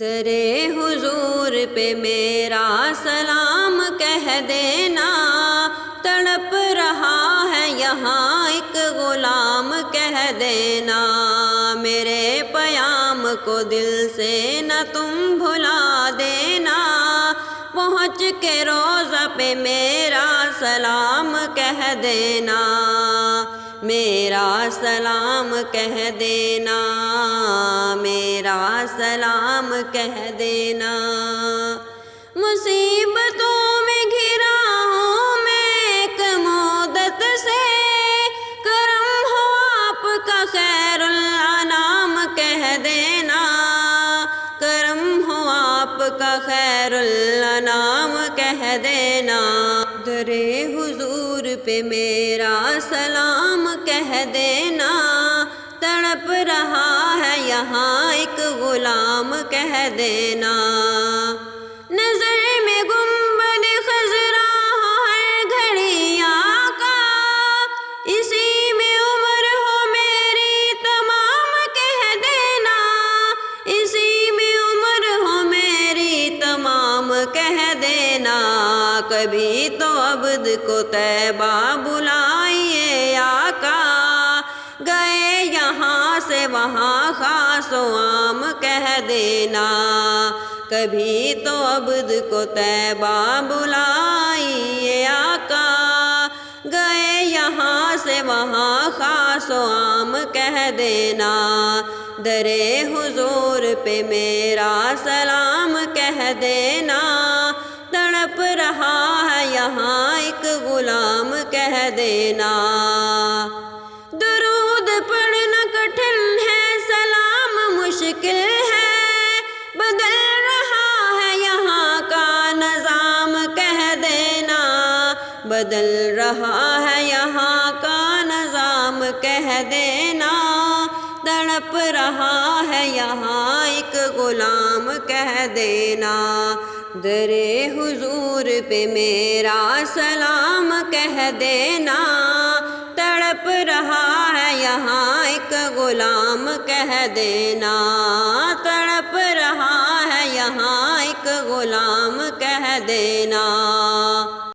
درے حضور پہ میرا سلام کہہ دینا، تڑپ رہا ہے یہاں ایک غلام کہہ دینا، میرے پیام کو دل سے نہ تم بھلا دینا، پہنچ کے روضہ پہ میرا سلام کہہ دینا، میرا سلام کہہ دینا، میرا سلام کہہ دینا۔ مصیبتوں میں گھرا ہوں میں ایک مدت سے، کرم ہو آپ کا خیر الانام کہہ دینا، کرم ہو آپ کا خیر الانام کہہ دینا، درے حضور پہ میرا سلام کہہ دینا، تڑپ رہا ہے یہاں ایک غلام کہہ دینا، نظر میں گنبد خضرا ہو ہر گھڑی آقا، اسی میں عمر ہو میری تمام کہہ دینا، اسی میں عمر ہو میری تمام کہہ دینا، کبھی تو عبد کو طیبہ بلائیے آقا، گئے یہاں سے وہاں خاص و عام کہہ دینا، کبھی تو عبد کو طیبہ بلائیے آقا، گئے یہاں سے وہاں خاص و عام کہہ دینا، درے حضور پہ میرا سلام کہہ دینا، تڑپ رہا ہے یہاں ایک غلام کہہ دینا، درود پڑھنا کٹھن ہے سلام مشکل ہے، بدل رہا ہے یہاں کا نظام کہہ دینا، بدل رہا ہے یہاں کا نظام کہہ دینا، تڑپ رہا ہے یہاں ایک غلام کہہ دینا، درے حضور پہ میرا سلام کہہ دینا، تڑپ رہا ہے یہاں ایک غلام کہہ دینا، تڑپ رہا ہے یہاں ایک غلام کہہ دینا۔